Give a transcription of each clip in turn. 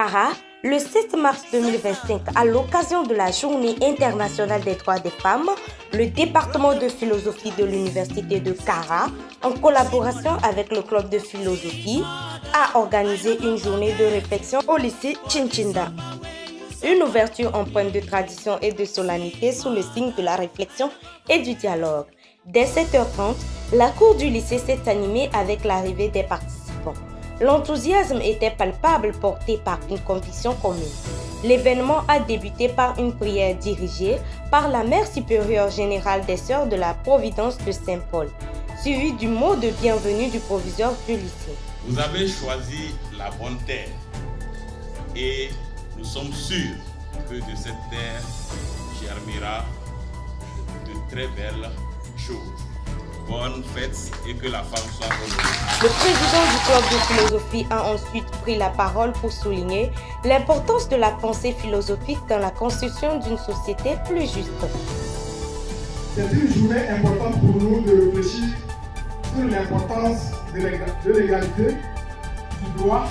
Kara, le 7 mars 2025, à l'occasion de la Journée internationale des droits des femmes, le département de philosophie de l'université de Kara, en collaboration avec le club de philosophie, a organisé une journée de réflexion au lycée Chinchinda. Une ouverture empreinte de tradition et de solennité sous le signe de la réflexion et du dialogue. Dès 7h30, la cour du lycée s'est animée avec l'arrivée des participants. L'enthousiasme était palpable, porté par une conviction commune. L'événement a débuté par une prière dirigée par la mère supérieure générale des Sœurs de la Providence de Saint-Paul, suivi du mot de bienvenue du proviseur du lycée. Vous avez choisi la bonne terre et nous sommes sûrs que de cette terre germera de très belles choses. Bonne fête et que la femme soit heureuse. Le président du club de philosophie a ensuite pris la parole pour souligner l'importance de la pensée philosophique dans la construction d'une société plus juste. C'est une journée importante pour nous de réfléchir sur l'importance de l'égalité, du droit,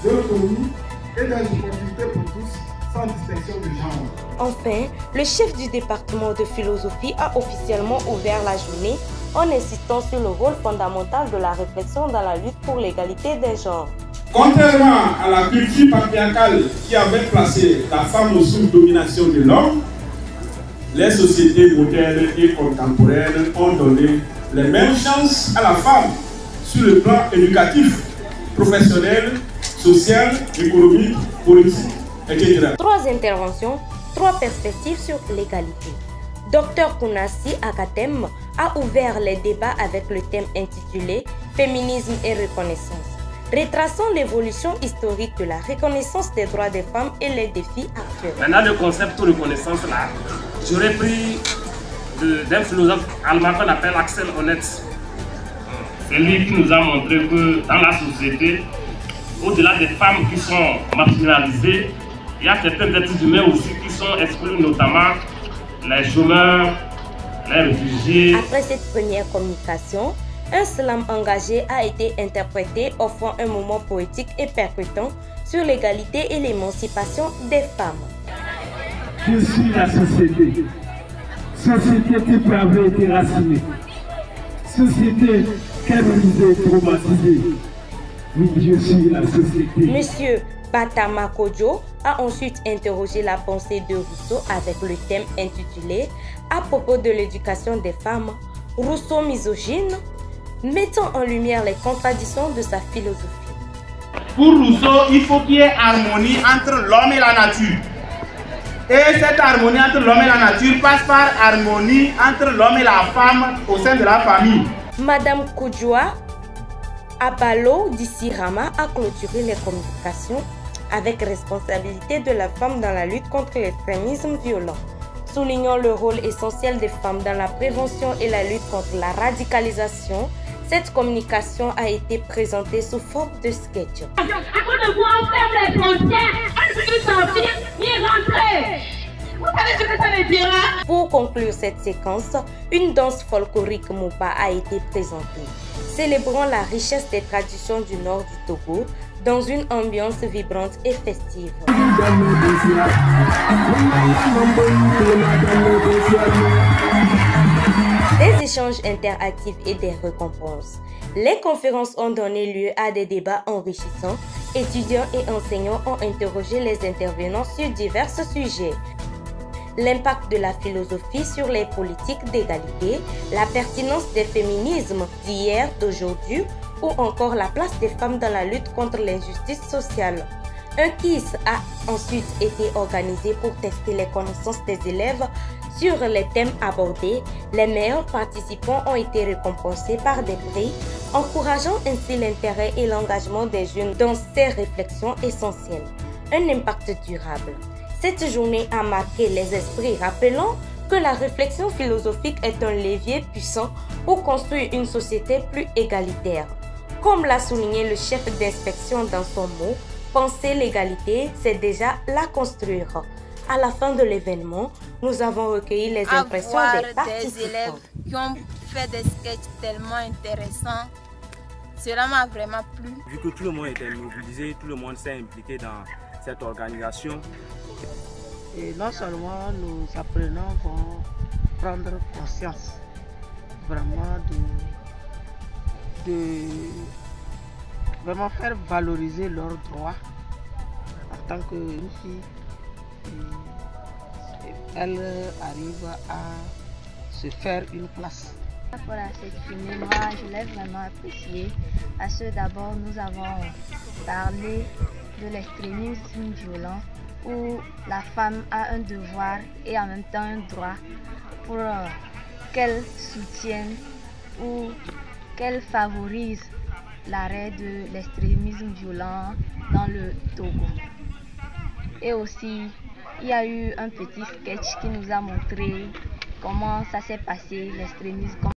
de l'autonomie et des opportunités pour tous, sans distinction de genre. Enfin, le chef du département de philosophie a officiellement ouvert la journée en insistant sur le rôle fondamental de la réflexion dans la lutte pour l'égalité des genres. Contrairement à la culture patriarcale qui avait placé la femme sous domination de l'homme, les sociétés modernes et contemporaines ont donné les mêmes chances à la femme sur le plan éducatif, professionnel, social, économique, politique, etc. 3 interventions, 3 perspectives sur l'égalité. Dr Kounassi Akatem a ouvert les débats avec le thème intitulé « Féminisme et reconnaissance », retraçant l'évolution historique de la reconnaissance des droits des femmes et les défis actuels. Maintenant, le concept de reconnaissance là, j'aurais pris d'un philosophe allemand qu'on appelle Axel Honneth. C'est lui qui nous a montré que dans la société, au-delà des femmes qui sont marginalisées, il y a certains êtres humains aussi qui sont exclus, notamment les chômeurs, les réfugiés. Après cette première communication, un slam engagé a été interprété, offrant un moment poétique et percutant sur l'égalité et l'émancipation des femmes. Je suis la société. Société qui peut avoir été racinée. Société canonisée, traumatisée. Oui, je suis la société. Monsieur Batama Kodjo a ensuite interrogé la pensée de Rousseau avec le thème intitulé « À propos de l'éducation des femmes, Rousseau misogyne », mettant en lumière les contradictions de sa philosophie. Pour Rousseau, il faut qu'il y ait harmonie entre l'homme et la nature. Et cette harmonie entre l'homme et la nature passe par harmonie entre l'homme et la femme au sein de la famille. Madame Kodjoa Abalo d'Issirama a clôturé les communications avec responsabilité de la femme dans la lutte contre l'extrémisme violent, soulignant le rôle essentiel des femmes dans la prévention et la lutte contre la radicalisation. Cette communication a été présentée sous forme de sketch. Pour conclure cette séquence, une danse folklorique Moupa a été présentée, célébrant la richesse des traditions du nord du Togo dans une ambiance vibrante et festive. Des échanges interactifs et des récompenses. Les conférences ont donné lieu à des débats enrichissants. Étudiants et enseignants ont interrogé les intervenants sur divers sujets. L'impact de la philosophie sur les politiques d'égalité, la pertinence des féminismes d'hier, d'aujourd'hui, ou encore la place des femmes dans la lutte contre l'injustice sociale. Un quiz a ensuite été organisé pour tester les connaissances des élèves sur les thèmes abordés. Les meilleurs participants ont été récompensés par des prix, encourageant ainsi l'intérêt et l'engagement des jeunes dans ces réflexions essentielles. Un impact durable. Cette journée a marqué les esprits, rappelant que la réflexion philosophique est un levier puissant pour construire une société plus égalitaire. Comme l'a souligné le chef d'inspection dans son mot, penser l'égalité, c'est déjà la construire. À la fin de l'événement, nous avons recueilli les impressions des participants. Des élèves qui ont fait des sketchs tellement intéressants, Cela m'a vraiment plu. Vu que tout le monde était mobilisé, tout le monde s'est impliqué dans cette organisation. Et non seulement nos apprenants vont prendre conscience vraiment de vraiment faire valoriser leurs droits en tant qu'une fille. Elle arrive à se faire une place. Voilà, cette journée, moi je l'ai vraiment appréciée parce que d'abord nous avons parlé de l'extrémisme violent où la femme a un devoir et en même temps un droit pour qu'elle soutienne ou qu'elle favorise l'arrêt de l'extrémisme violent dans le Togo. Et aussi, il y a eu un petit sketch qui nous a montré comment ça s'est passé, l'extrémisme.